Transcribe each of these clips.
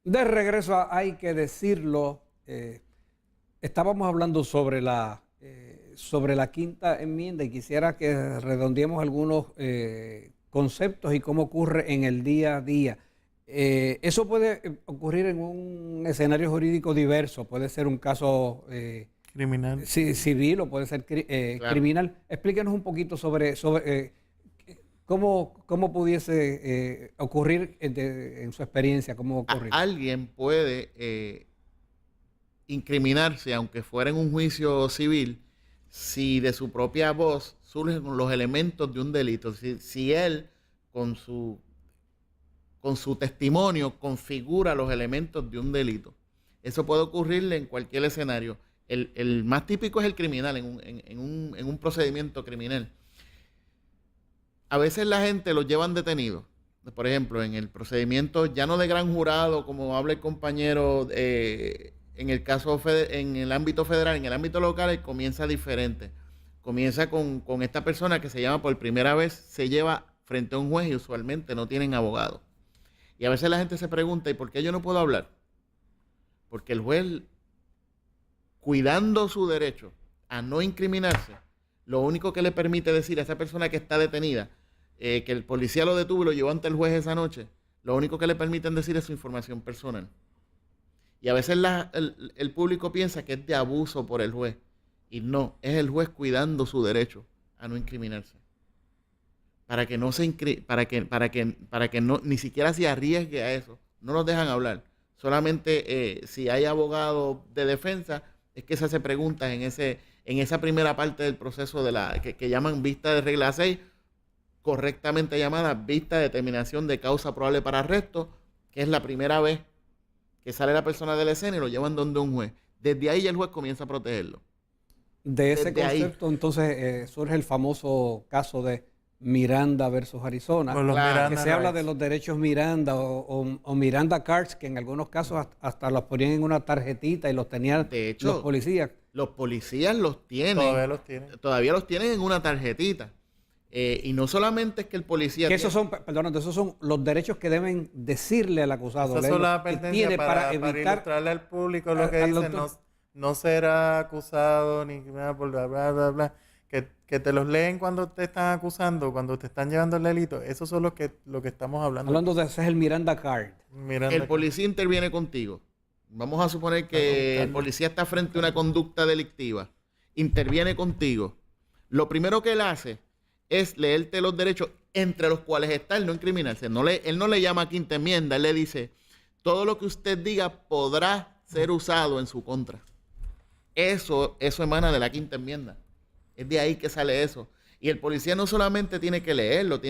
De regreso, hay que decirlo, estábamos hablando sobre la quinta enmienda y quisiera que redondeemos algunos conceptos y cómo ocurre en el día a día. Eso puede ocurrir en un escenario jurídico diverso, puede ser un caso Criminal. civil o puede ser Claro. criminal. Explíquenos un poquito sobre cómo pudiese ocurrir en su experiencia, cómo ocurrir. Alguien puede incriminarse, aunque fuera en un juicio civil, si de su propia voz surgen los elementos de un delito. Si él, con su testimonio, configura los elementos de un delito. Eso puede ocurrirle en cualquier escenario. El más típico es el criminal, en un procedimiento criminal. A veces la gente los llevan detenidos. Por ejemplo, en el procedimiento ya no de gran jurado, como habla el compañero, en el caso en el ámbito federal, en el ámbito local, comienza diferente. Comienza con esta persona que se llama por primera vez, se lleva frente a un juez y usualmente no tienen abogado. Y a veces la gente se pregunta, ¿y por qué yo no puedo hablar? Porque el juez, cuidando su derecho a no incriminarse, lo único que le permite decir a esa persona que está detenida, que el policía lo detuvo y lo llevó ante el juez esa noche, lo único que le permiten decir es su información personal. Y a veces el público piensa que es de abuso por el juez. Y no, es el juez cuidando su derecho a no incriminarse. Para que no para que no, ni siquiera se arriesgue a eso. No nos dejan hablar. Solamente si hay abogado de defensa, es que se hace preguntas en esa primera parte del proceso que llaman vista de regla 6, correctamente llamada vista de determinación de causa probable para arresto, que es la primera vez que sale la persona de la escena y lo llevan donde un juez. Desde ahí el juez comienza a protegerlo. De ese Desde ahí. concepto, entonces, surge el famoso caso de Miranda versus Arizona, Con los Claro. que Miranda se habla de Rights. los derechos Miranda o Miranda Cards, que en algunos casos hasta los ponían en una tarjetita y los tenían De hecho, los policías. los policías los tienen. Todavía los tienen. Todavía los tienen en una tarjetita. Y no solamente es que el policía... Que esos son, perdón, esos son los derechos que deben decirle al acusado. Esas son las que advertencias tiene para evitar ilustrarle al público lo que al dice, doctor. no será acusado ni nada por bla, bla, bla, bla. Que te los leen cuando te están acusando, cuando te están llevando el delito. Esos son lo que estamos hablando. Hablando de ese es el Miranda Card. Miranda El policía interviene contigo. Vamos a suponer que el policía está frente a una conducta delictiva. Interviene contigo. Lo primero que él hace es leerte los derechos entre los cuales está el no incriminarse. Él no le llama quinta enmienda, él le dice, todo lo que usted diga podrá ser usado en su contra. Eso emana de la quinta enmienda. Es de ahí que sale eso. Y el policía no solamente tiene que leerlo,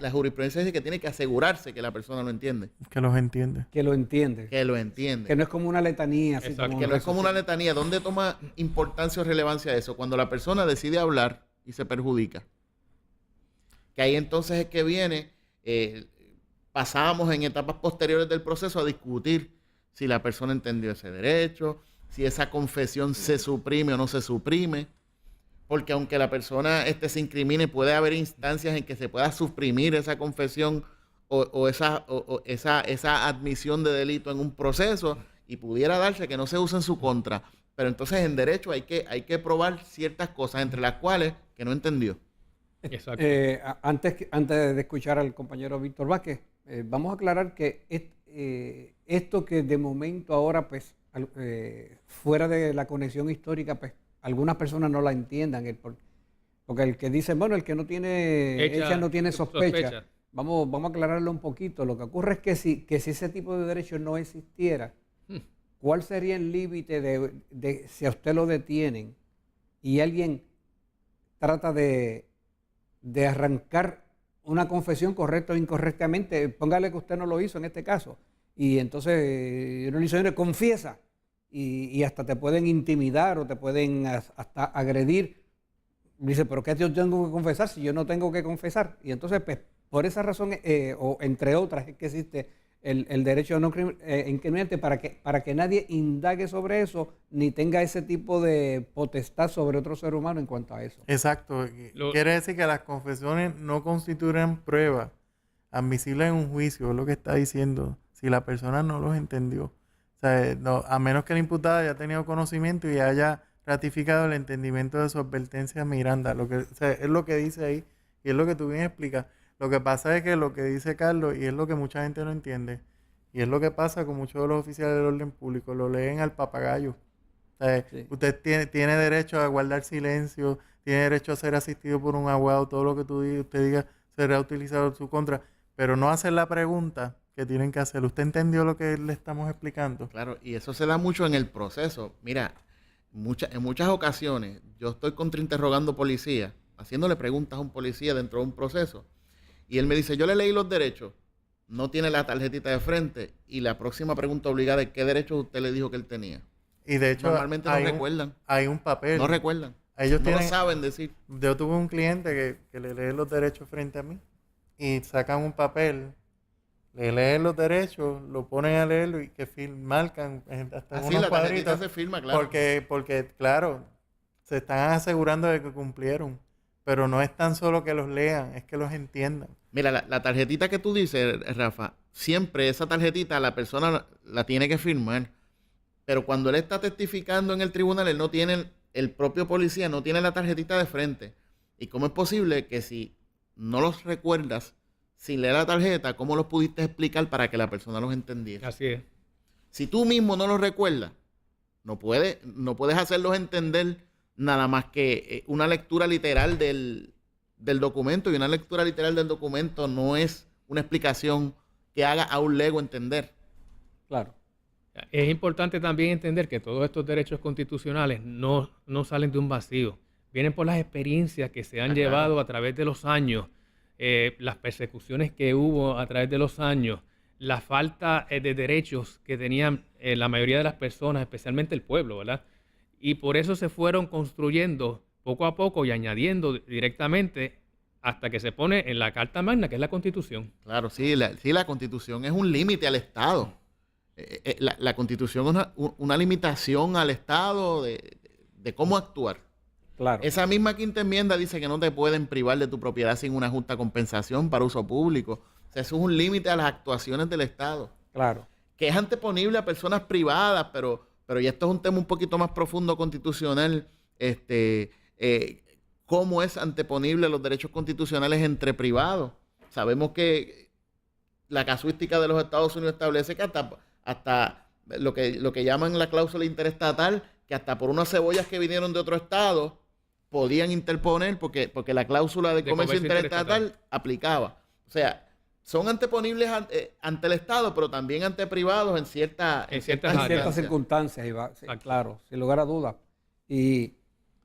la jurisprudencia dice que tiene que asegurarse que la persona lo entiende. que los entiende. Que lo entiende. Que lo entiende. Que no es como una letanía. Así Exacto. como Que en no es redes como una sociales. letanía. ¿Dónde toma importancia o relevancia eso? Cuando la persona decide hablar y se perjudica. Que ahí entonces es que viene, pasamos en etapas posteriores del proceso a discutir si la persona entendió ese derecho, si esa confesión se suprime o no se suprime. Porque aunque la persona se incrimine, puede haber instancias en que se pueda suprimir esa confesión o esa admisión de delito en un proceso y pudiera darse que no se use en su contra. Pero entonces en derecho hay que probar ciertas cosas, entre las cuales que no entendió. Exacto. Antes de escuchar al compañero Víctor Vázquez, vamos a aclarar que esto que de momento ahora, pues, fuera de la conexión histórica, pues, algunas personas no la entiendan. Porque el que dice, bueno, el que no tiene hecha no tiene sospecha. Vamos a aclararlo un poquito. Lo que ocurre es que si ese tipo de derechos no existiera, ¿cuál sería el límite de si a usted lo detienen y alguien trata de arrancar una confesión correcta o incorrectamente? Póngale que usted no lo hizo en este caso. Y entonces uno le dice, confiesa. Y hasta te pueden intimidar o te pueden hasta agredir. Dice, ¿pero qué yo tengo que confesar si yo no tengo que confesar? Y entonces, pues, por esa razón, o entre otras, es que existe el derecho a no incriminarte para que nadie indague sobre eso ni tenga ese tipo de potestad sobre otro ser humano en cuanto a eso. Exacto. Quiere decir que las confesiones no constituyen pruebas admisibles en un juicio, es lo que está diciendo si la persona no los entendió. O sea, a menos que la imputada haya tenido conocimiento y haya ratificado el entendimiento de su advertencia a Miranda. O sea, es lo que dice ahí y es lo que tú bien explicas. Lo que pasa es que lo que dice Carlos, y es lo que mucha gente no entiende, y es lo que pasa con muchos de los oficiales del orden público, lo leen al papagayo. O sea, Sí. usted tiene derecho a guardar silencio, tiene derecho a ser asistido por un abogado, todo lo que usted diga será utilizado en su contra, pero no hacer la pregunta que tienen que hacer. ¿Usted entendió lo que le estamos explicando? Claro, y eso se da mucho en el proceso. Mira, en muchas ocasiones yo estoy contrainterrogando policía, haciéndole preguntas a un policía dentro de un proceso, y él me dice, yo le leí los derechos, no tiene la tarjetita de frente, y la próxima pregunta obligada es, ¿qué derechos usted le dijo que él tenía? Y de hecho, Normalmente no recuerdan. Hay un papel. No recuerdan. Ellos no lo tienen, saben decir. Yo tuve un cliente que le lee los derechos frente a mí y sacan un papel, le leen los derechos, lo ponen a leerlo y que marcan hasta Así unos la tarjetita cuadritos. se firma, claro. Porque, claro, se están asegurando de que cumplieron. Pero no es tan solo que los lean, es que los entiendan. Mira, la tarjetita que tú dices, Rafa, siempre esa tarjetita la persona la tiene que firmar. Pero cuando él está testificando en el tribunal, él no tiene, el propio policía no tiene la tarjetita de frente. ¿Y cómo es posible que si no los recuerdas, sin leer la tarjeta, cómo los pudiste explicar para que la persona los entendiera? Así es. Si tú mismo no los recuerdas, no puedes hacerlos entender nada más que una lectura literal del documento, y una lectura literal del documento no es una explicación que haga a un lego entender. Claro. Es importante también entender que todos estos derechos constitucionales no salen de un vacío. Vienen por las experiencias que se han llevado a través de los años, las persecuciones que hubo a través de los años, la falta de derechos que tenían la mayoría de las personas, especialmente el pueblo, ¿verdad? Y por eso se fueron construyendo poco a poco y añadiendo directamente hasta que se pone en la Carta Magna, que es la Constitución. Claro, sí, la Constitución es un límite al Estado. La Constitución es una limitación al Estado de cómo actuar. Claro. Esa misma quinta enmienda dice que no te pueden privar de tu propiedad sin una justa compensación para uso público. O sea, eso es un límite a las actuaciones del Estado. Claro. Que es anteponible a personas privadas, pero ya esto es un tema un poquito más profundo constitucional. ¿Cómo es anteponible los derechos constitucionales entre privados? Sabemos que la casuística de los Estados Unidos establece que hasta lo que llaman la cláusula interestatal, que hasta por unas cebollas que vinieron de otro estado podían interponer porque la cláusula de comercio interestatal aplicaba. O sea, son anteponibles ante el Estado, pero también ante privados en ciertas circunstancias. Sí, claro, sin lugar a dudas. Y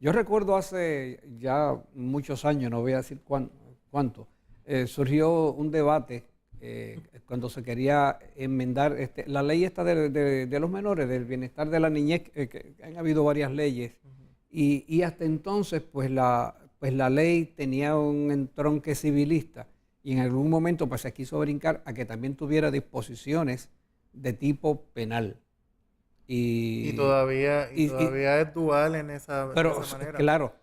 yo recuerdo hace ya muchos años, no voy a decir cuánto, surgió un debate cuando se quería enmendar la ley esta de los menores, del bienestar de la niñez, que han habido varias leyes, y hasta entonces pues la ley tenía un entronque civilista, y en algún momento pues se quiso brincar a que también tuviera disposiciones de tipo penal. Y todavía es dual en esa manera. Claro,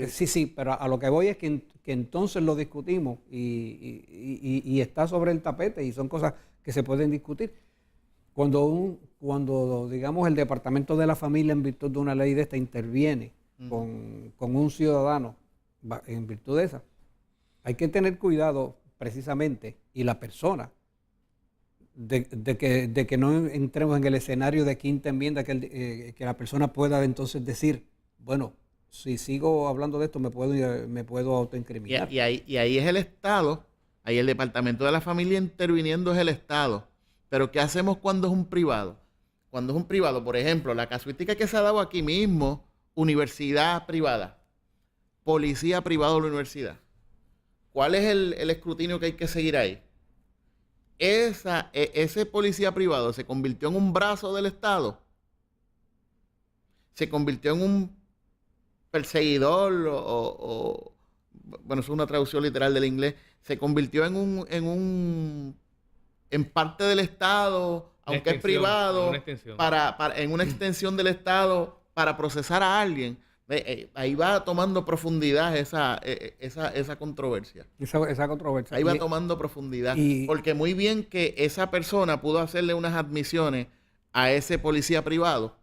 sí, pero a lo que voy es que entonces lo discutimos y está sobre el tapete y son cosas que se pueden discutir. Cuando digamos, el Departamento de la Familia, en virtud de una ley de esta, interviene con un ciudadano en virtud de esa, hay que tener cuidado precisamente, y la persona, de que no entremos en el escenario de quinta enmienda, que la persona pueda entonces decir, bueno, si sigo hablando de esto me puedo autoincriminar. Y ahí es el Estado, ahí el Departamento de la Familia interviniendo es el Estado. Pero ¿qué hacemos cuando es un privado? Cuando es un privado, por ejemplo, la casuística que se ha dado aquí mismo, universidad privada, policía privado de la universidad. ¿Cuál es el escrutinio que hay que seguir ahí? Ese policía privado se convirtió en un brazo del Estado, se convirtió en un perseguidor bueno, eso es una traducción literal del inglés, se convirtió en parte del Estado, aunque es privado, en una extensión del Estado para procesar a alguien. Ahí va tomando profundidad esa controversia. Esa controversia. Ahí va tomando profundidad. Porque muy bien que esa persona pudo hacerle unas admisiones a ese policía privado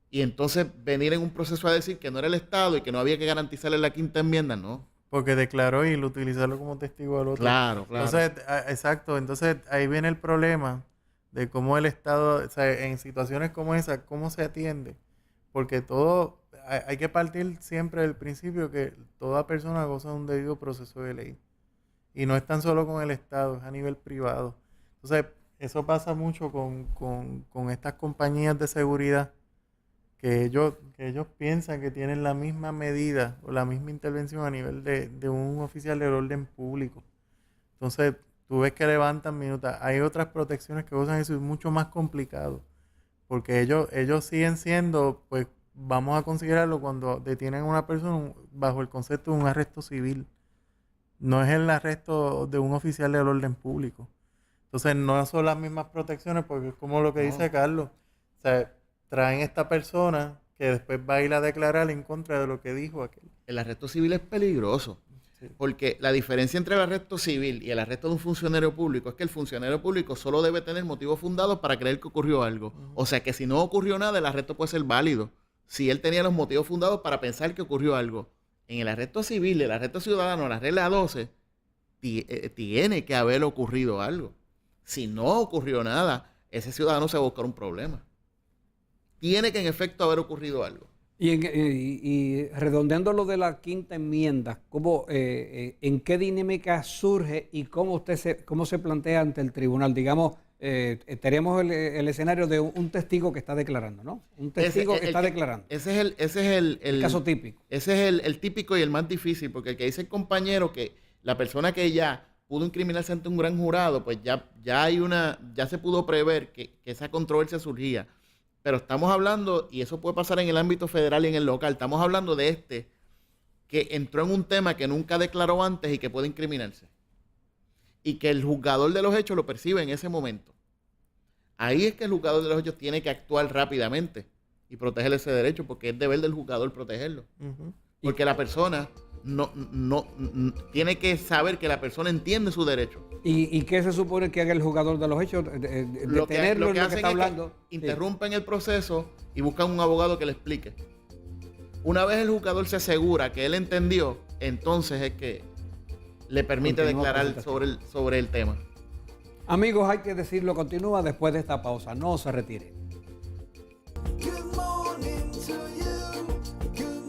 y entonces venir en un proceso a decir que no era el Estado y que no había que garantizarle la quinta enmienda, ¿no? Porque declaró y lo utilizarlo como testigo al otro. Claro. Entonces, exacto. Entonces, ahí viene el problema de cómo el Estado, o sea, en situaciones como esa, cómo se atiende. Porque hay que partir siempre del principio que toda persona goza de un debido proceso de ley. Y no es tan solo con el Estado, es a nivel privado. Entonces, eso pasa mucho con estas compañías de seguridad, que ellos piensan que tienen la misma medida o la misma intervención a nivel de un oficial del orden público. Entonces, tú ves que levantan minutas. Hay otras protecciones que gozan de eso, es mucho más complicado. Porque ellos siguen siendo, pues, vamos a considerarlo cuando detienen a una persona bajo el concepto de un arresto civil. No es el arresto de un oficial del orden público. Entonces, no son las mismas protecciones, porque es como lo que dice Carlos. O sea, traen a esta persona que después va a ir a declarar en contra de lo que dijo aquel. El arresto civil es peligroso. Sí. Porque la diferencia entre el arresto civil y el arresto de un funcionario público es que el funcionario público solo debe tener motivos fundados para creer que ocurrió algo. O sea que si no ocurrió nada, el arresto puede ser válido. Si él tenía los motivos fundados para pensar que ocurrió algo. En el arresto civil, el arresto ciudadano, la regla 12, tiene que haber ocurrido algo. Si no ocurrió nada, ese ciudadano se va a buscar un problema. Tiene que en efecto haber ocurrido algo. Y redondeando lo de la quinta enmienda, ¿en qué dinámica surge y cómo se plantea ante el tribunal? Digamos, tenemos el escenario de un testigo que está declarando, ¿no? Un testigo que está declarando. Ese es el caso típico. Ese es el típico y el más difícil, porque el que dice el compañero que la persona que ya pudo incriminarse ante un gran jurado, pues ya se pudo prever que esa controversia surgía. Pero estamos hablando, y eso puede pasar en el ámbito federal y en el local, estamos hablando de que entró en un tema que nunca declaró antes y que puede incriminarse. Y que el juzgador de los hechos lo percibe en ese momento. Ahí es que el juzgador de los hechos tiene que actuar rápidamente y proteger ese derecho, porque es deber del juzgador protegerlo. Porque la persona no tiene que saber que la persona entiende su derecho. ¿Y qué se supone que haga el juzgador de los hechos? Detenerlo en lo que está hablando. Interrumpen el proceso y buscan un abogado que le explique. Una vez el juzgador se asegura que él entendió, entonces es que le permite declarar sobre el tema. Amigos, hay que decirlo, continúa después de esta pausa. No se retire. Good morning to you. Good